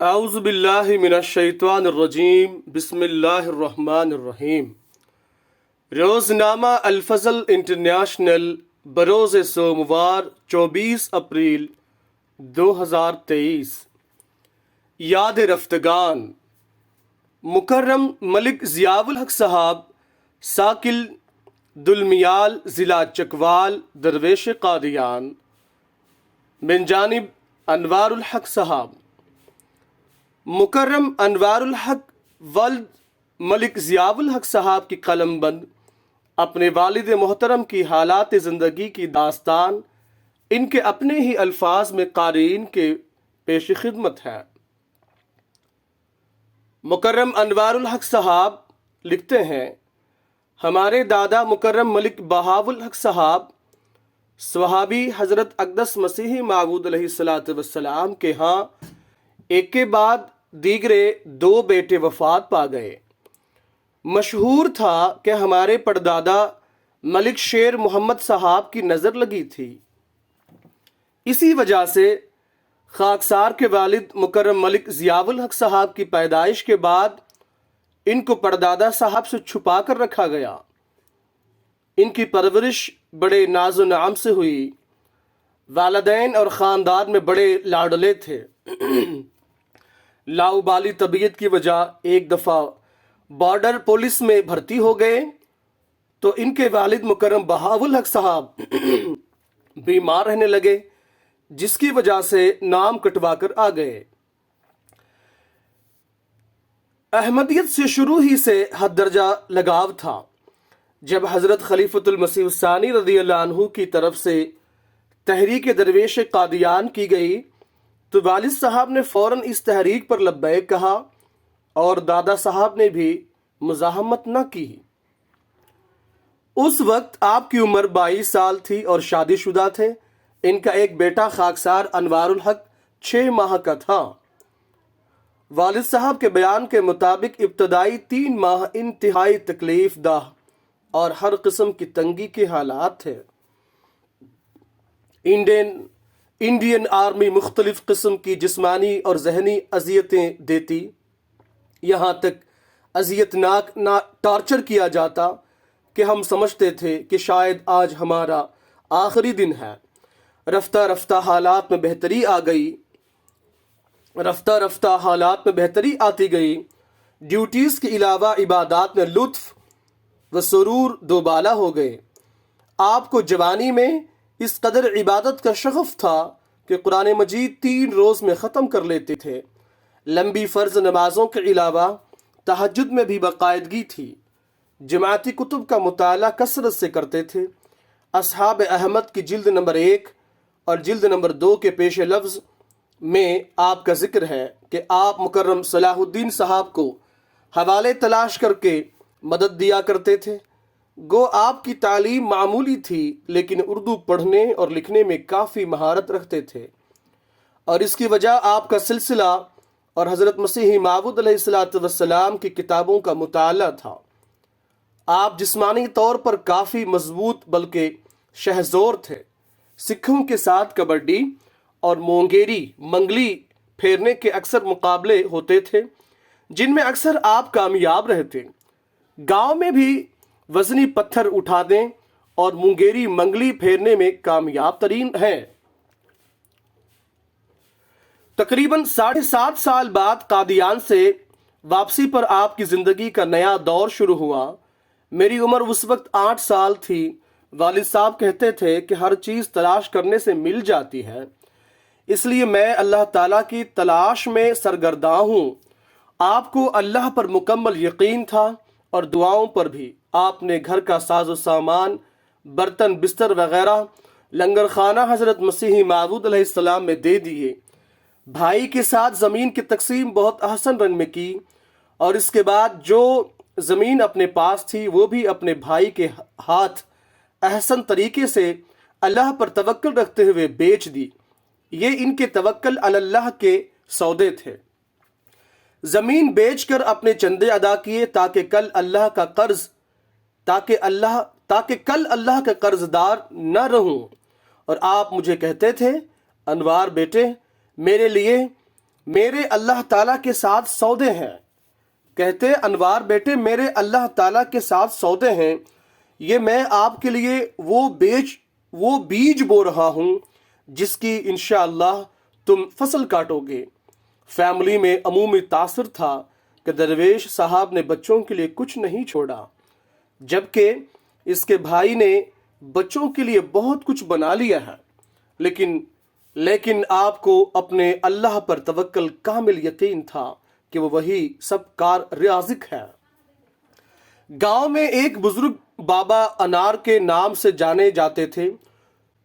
اعوذ باللہ من الشیطان الرجیم بسم اللہ الرحمن الرحیم۔ روزنامہ الفضل انٹرنیشنل بروز سوموار 24 اپریل 2023۔ یاد رفتگان مکرم ملک ضیاء الحق صاحب ساکل دلمیال ضلع چکوال درویش قادیان من جانب انوار الحق صاحب۔ مکرم انوار الحق ولد ملک ضیاء الحق صاحب کی قلم بند اپنے والد محترم کی حالات زندگی کی داستان ان کے اپنے ہی الفاظ میں قارئین کے پیش خدمت ہے۔ مکرم انوار الحق صاحب لکھتے ہیں، ہمارے دادا مکرم ملک بہاء الحق صاحب صحابی حضرت اقدس مسیح موعود علیہ السلام کے ہاں ایک کے بعد دیگرے 2 بیٹے وفات پا گئے۔ مشہور تھا کہ ہمارے پردادا ملک شیر محمد صاحب کی نظر لگی تھی۔ اسی وجہ سے خاکسار کے والد مکرم ملک ضیاء الحق صاحب کی پیدائش کے بعد ان کو پردادا صاحب سے چھپا کر رکھا گیا۔ ان کی پرورش بڑے ناز و نعم سے ہوئی۔ والدین اور خاندان میں بڑے لاڈلے تھے۔ لاؤبالی طبیعت کی وجہ ایک دفعہ بارڈر پولیس میں بھرتی ہو گئے تو ان کے والد مکرم بہاء الحق صاحب بیمار رہنے لگے، جس کی وجہ سے نام کٹوا کر آ گئے۔ احمدیت سے شروع ہی سے حد درجہ لگاؤ تھا۔ جب حضرت خلیفۃ المسیح الثانی رضی اللہ عنہ کی طرف سے تحریک درویش قادیان کی گئی تو والد صاحب نے فوراً اس تحریک پر لبیک کہا اور دادا صاحب نے بھی مزاحمت نہ کی۔ اس وقت آپ کی عمر 22 سال تھی اور شادی شدہ تھے۔ ان کا ایک بیٹا خاکسار انوار الحق 6 ماہ کا تھا۔ والد صاحب کے بیان کے مطابق ابتدائی 3 ماہ انتہائی تکلیف دہ اور ہر قسم کی تنگی کے حالات تھے۔ انڈین آرمی مختلف قسم کی جسمانی اور ذہنی اذیتیں دیتی، یہاں تک اذیتناک ٹارچر کیا جاتا کہ ہم سمجھتے تھے کہ شاید آج ہمارا آخری دن ہے۔ رفتہ رفتہ حالات میں بہتری آتی گئی۔ ڈیوٹیز کے علاوہ عبادات میں لطف و سرور دوبالا ہو گئے۔ آپ کو جوانی میں اس قدر عبادت کا شغف تھا کہ قرآن مجید 3 روز میں ختم کر لیتے تھے۔ لمبی فرض نمازوں کے علاوہ تہجد میں بھی باقاعدگی تھی۔ جماعتی کتب کا مطالعہ کثرت سے کرتے تھے۔ اصحاب احمد کی جلد نمبر 1 اور جلد نمبر 2 کے پیش لفظ میں آپ کا ذکر ہے کہ آپ مکرم صلاح الدین صاحب کو حوالے تلاش کر کے مدد دیا کرتے تھے۔ گو آپ کی تعلیم معمولی تھی لیکن اردو پڑھنے اور لکھنے میں کافی مہارت رکھتے تھے، اور اس کی وجہ آپ کا سلسلہ اور حضرت مسیح موعود علیہ السلام کی کتابوں کا مطالعہ تھا۔ آپ جسمانی طور پر کافی مضبوط بلکہ شہزور تھے۔ سکھوں کے ساتھ کبڈی اور منگلی پھیرنے کے اکثر مقابلے ہوتے تھے جن میں اکثر آپ کامیاب رہتے۔ گاؤں میں بھی وزنی پتھر اٹھا دیں اور منگلی پھیرنے میں کامیاب ترین ہیں۔ تقریباً 7.5 سال بعد قادیان سے واپسی پر آپ کی زندگی کا نیا دور شروع ہوا۔ میری عمر اس وقت 8 سال تھی۔ والد صاحب کہتے تھے کہ ہر چیز تلاش کرنے سے مل جاتی ہے، اس لیے میں اللہ تعالیٰ کی تلاش میں سرگرداں ہوں۔ آپ کو اللہ پر مکمل یقین تھا اور دعاؤں پر بھی۔ آپ نے گھر کا ساز و سامان، برتن بستر وغیرہ لنگر خانہ حضرت مسیح موعود علیہ السلام میں دے دیے۔ بھائی کے ساتھ زمین کی تقسیم بہت احسن رنگ میں کی، اور اس کے بعد جو زمین اپنے پاس تھی وہ بھی اپنے بھائی کے ہاتھ احسن طریقے سے اللہ پر توکل رکھتے ہوئے بیچ دی۔ یہ ان کے توکل علی اللہ کے سودے تھے۔ زمین بیچ کر اپنے چندے ادا کیے تاکہ کل اللہ کا قرض دار نہ رہوں۔ اور آپ مجھے کہتے تھے، انوار بیٹے، میرے لیے میرے اللہ تعالیٰ کے ساتھ سودے ہیں۔ کہتے انوار بیٹے میرے اللہ تعالیٰ کے ساتھ سودے ہیں، یہ میں آپ کے لیے وہ بیج بو رہا ہوں جس کی انشاءاللہ تم فصل کاٹو گے۔ فیملی میں عمومی تاثر تھا کہ درویش صاحب نے بچوں کے لیے کچھ نہیں چھوڑا، جبکہ اس کے بھائی نے بچوں کے لیے بہت کچھ بنا لیا ہے، لیکن آپ کو اپنے اللہ پر توکل کامل یقین تھا کہ وہ وہی سب کار رازق ہے۔ گاؤں میں ایک بزرگ بابا انار کے نام سے جانے جاتے تھے،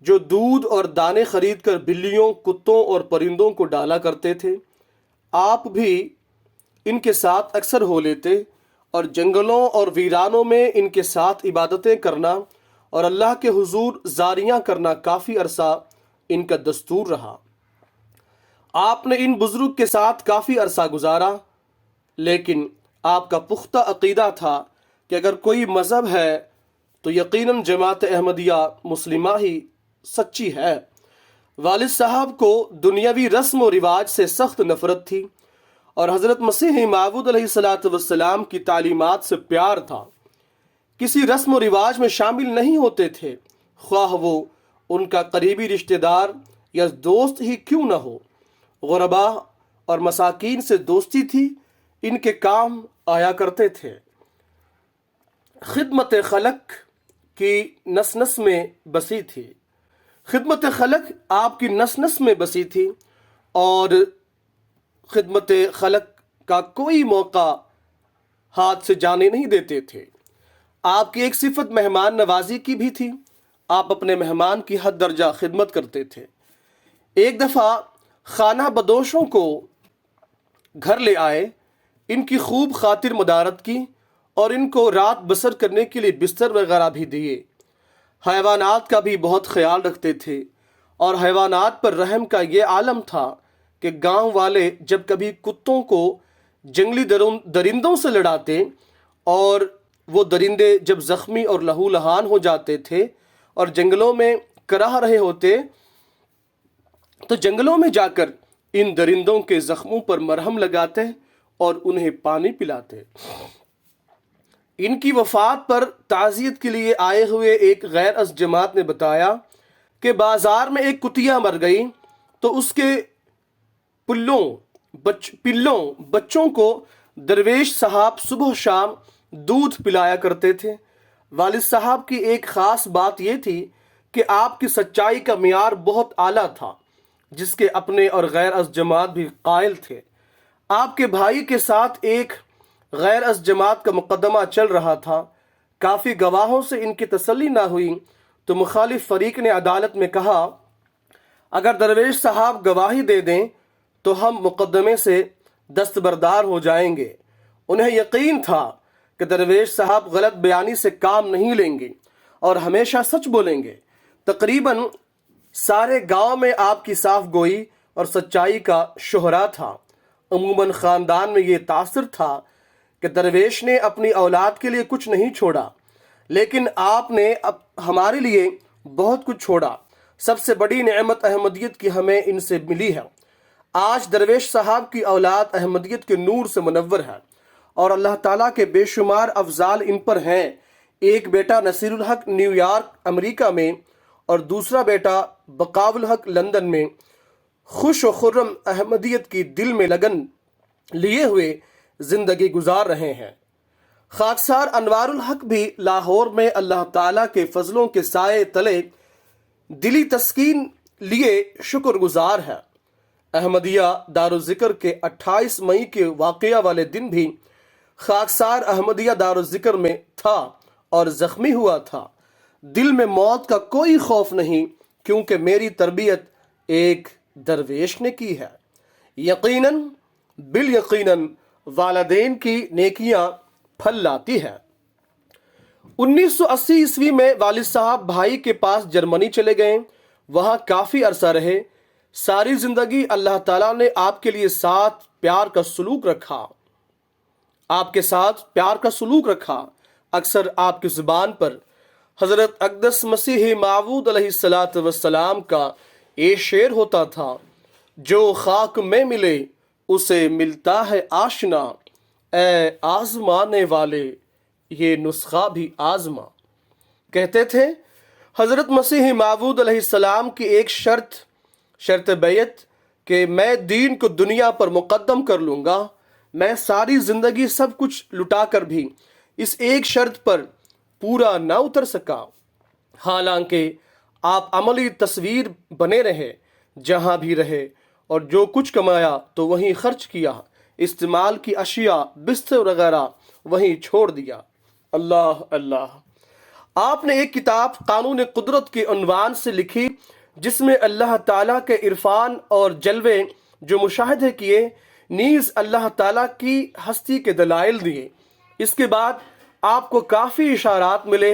جو دودھ اور دانے خرید کر بلیوں، کتوں اور پرندوں کو ڈالا کرتے تھے۔ آپ بھی ان کے ساتھ اکثر ہو لیتے اور جنگلوں اور ویرانوں میں ان کے ساتھ عبادتیں کرنا اور اللہ کے حضور زاریاں کرنا کافی عرصہ ان کا دستور رہا۔ آپ نے ان بزرگ کے ساتھ کافی عرصہ گزارا، لیکن آپ کا پختہ عقیدہ تھا کہ اگر کوئی مذہب ہے تو یقیناً جماعت احمدیہ مسلمہ ہی سچی ہے۔ والد صاحب کو دنیاوی رسم و رواج سے سخت نفرت تھی اور حضرت مسیح موعود علیہ السلام کی تعلیمات سے پیار تھا۔ کسی رسم و رواج میں شامل نہیں ہوتے تھے، خواہ وہ ان کا قریبی رشتہ دار یا دوست ہی کیوں نہ ہو۔ غربا اور مساکین سے دوستی تھی، ان کے کام آیا کرتے تھے۔ خدمت خلق کی نس نس میں بسی تھی، خدمت خلق آپ کی نس نس میں بسی تھی اور خدمت خلق کا کوئی موقع ہاتھ سے جانے نہیں دیتے تھے۔ آپ کی ایک صفت مہمان نوازی کی بھی تھی، آپ اپنے مہمان کی حد درجہ خدمت کرتے تھے۔ ایک دفعہ خانہ بدوشوں کو گھر لے آئے، ان کی خوب خاطر مدارت کی اور ان کو رات بسر کرنے کے لیے بستر وغیرہ بھی دیے۔ حیوانات کا بھی بہت خیال رکھتے تھے اور حیوانات پر رحم کا یہ عالم تھا کہ گاؤں والے جب کبھی کتوں کو جنگلی درندوں سے لڑاتے اور وہ درندے جب زخمی اور لہو لہان ہو جاتے تھے اور جنگلوں میں کراہ رہے ہوتے تو جنگلوں میں جا کر ان درندوں کے زخموں پر مرہم لگاتے اور انہیں پانی پلاتے۔ ان کی وفات پر تعزیت کے لیے آئے ہوئے ایک غیر از جماعت نے بتایا کہ بازار میں ایک کتیا مر گئی تو اس کے پلوں بچوں کو درویش صاحب صبح شام دودھ پلایا کرتے تھے۔ والد صاحب کی ایک خاص بات یہ تھی کہ آپ کی سچائی کا معیار بہت اعلیٰ تھا، جس کے اپنے اور غیر از جماعت بھی قائل تھے۔ آپ کے بھائی کے ساتھ ایک غیر از جماعت کا مقدمہ چل رہا تھا۔ کافی گواہوں سے ان کی تسلی نہ ہوئی تو مخالف فریق نے عدالت میں کہا، اگر درویش صاحب گواہی دے دیں تو ہم مقدمے سے دستبردار ہو جائیں گے۔ انہیں یقین تھا کہ درویش صاحب غلط بیانی سے کام نہیں لیں گے اور ہمیشہ سچ بولیں گے۔ تقریباً سارے گاؤں میں آپ کی صاف گوئی اور سچائی کا شہرا تھا۔ عموماً خاندان میں یہ تاثر تھا کہ درویش نے اپنی اولاد کے لیے کچھ نہیں چھوڑا، لیکن آپ نے ہمارے لیے بہت کچھ چھوڑا۔ سب سے بڑی نعمت احمدیت کی ہمیں ان سے ملی ہے۔ آج درویش صاحب کی اولاد احمدیت کے نور سے منور ہے اور اللہ تعالیٰ کے بے شمار افضال ان پر ہیں۔ ایک بیٹا نصیر الحق نیو یارک امریکہ میں اور دوسرا بیٹا بقاء الحق لندن میں خوش و خرم احمدیت کی دل میں لگن لیے ہوئے زندگی گزار رہے ہیں۔ خاکسار انوار الحق بھی لاہور میں اللہ تعالیٰ کے فضلوں کے سائے تلے دلی تسکین لیے شکر گزار ہے۔ احمدیہ دارالذکر کے 28 مئی کے واقعہ والے دن بھی خاکسار احمدیہ دارالذکر میں تھا اور زخمی ہوا تھا۔ دل میں موت کا کوئی خوف نہیں، کیونکہ میری تربیت ایک درویش نے کی ہے۔ یقیناً بالیقیناً والدین کی نیکیاں پھل لاتی ہے۔ 1980 عیسوی میں والد صاحب بھائی کے پاس جرمنی چلے گئے، وہاں کافی عرصہ رہے۔ ساری زندگی اللہ تعالیٰ نے آپ کے لیے ساتھ پیار کا سلوک رکھا، آپ کے ساتھ پیار کا سلوک رکھا۔ اکثر آپ کی زبان پر حضرت اقدس مسیح موعود علیہ السلام کا یہ شعر ہوتا تھا، جو خاک میں ملے اسے ملتا ہے آشنا، اے آزمانے والے یہ نسخہ بھی آزما۔ کہتے تھے حضرت مسیح موعود علیہ السلام کی ایک شرط بیعت کہ میں دین کو دنیا پر مقدم کر لوں گا، میں ساری زندگی سب کچھ لٹا کر بھی اس ایک شرط پر پورا نہ اتر سکا۔ حالانکہ آپ عملی تصویر بنے رہے، جہاں بھی رہے، اور جو کچھ کمایا تو وہیں خرچ کیا، استعمال کی اشیاء بستر وغیرہ وہیں چھوڑ دیا۔ اللہ اللہ۔ آپ نے ایک کتاب قانون قدرت کے عنوان سے لکھی، جس میں اللہ تعالیٰ کے عرفان اور جلوے جو مشاہدے کیے، نیز اللہ تعالیٰ کی ہستی کے دلائل دیے۔ اس کے بعد آپ کو کافی اشارات ملے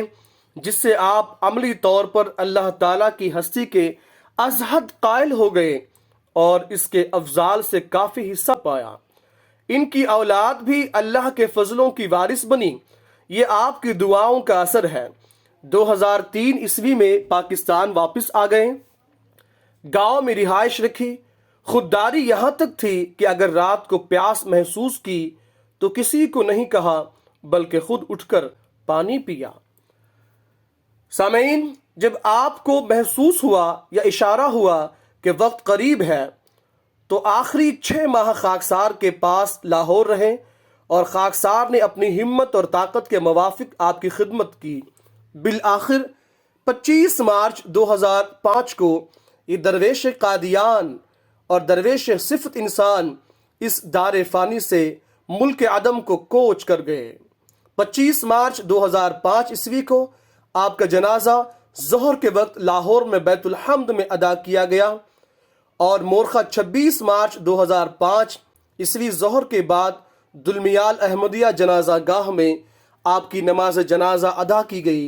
جس سے آپ عملی طور پر اللہ تعالیٰ کی ہستی کے از حد قائل ہو گئے اور اس کے افضال سے کافی حصہ پایا۔ ان کی اولاد بھی اللہ کے فضلوں کی وارث بنی۔ یہ آپ کی دعاؤں کا اثر ہے۔ 2003 عیسوی میں پاکستان واپس آ گئے، گاؤں میں رہائش رکھی۔ خودداری یہاں تک تھی کہ اگر رات کو پیاس محسوس کی تو کسی کو نہیں کہا بلکہ خود اٹھ کر پانی پیا۔ سامعین، جب آپ کو محسوس ہوا یا اشارہ ہوا کہ وقت قریب ہے تو آخری 6 ماہ خاکسار کے پاس لاہور رہے، اور خاکسار نے اپنی ہمت اور طاقت کے موافق آپ کی خدمت کی۔ بالآخر 25 مارچ 2005 کو یہ درویش قادیان اور درویش صفت انسان اس دار فانی سے ملک عدم کو کوچ کر گئے۔ 25 مارچ 2005 عیسوی کو آپ کا جنازہ ظہر کے وقت لاہور میں بیت الحمد میں ادا کیا گیا، اور مورخہ 26 مارچ 2005 عیسوی ظہر کے بعد دلمیال احمدیہ جنازہ گاہ میں آپ کی نماز جنازہ ادا کی گئی،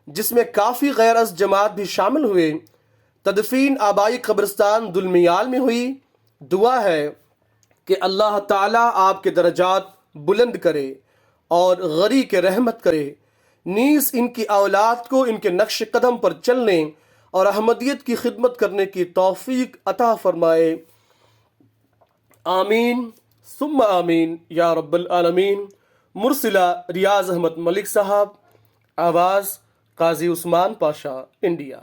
جس میں کافی غیر از جماعت بھی شامل ہوئے۔ تدفین آبائی قبرستان دلمیال میں ہوئی۔ دعا ہے کہ اللہ تعالیٰ آپ کے درجات بلند کرے اور غری کے رحمت کرے، نیز ان کی اولاد کو ان کے نقش قدم پر چلنے اور احمدیت کی خدمت کرنے کی توفیق عطا فرمائے۔ آمین ثم آمین یا رب العالمین۔ مرسلہ ریاض احمد ملک صاحب، آواز قاضی عثمان پاشا، انڈیا۔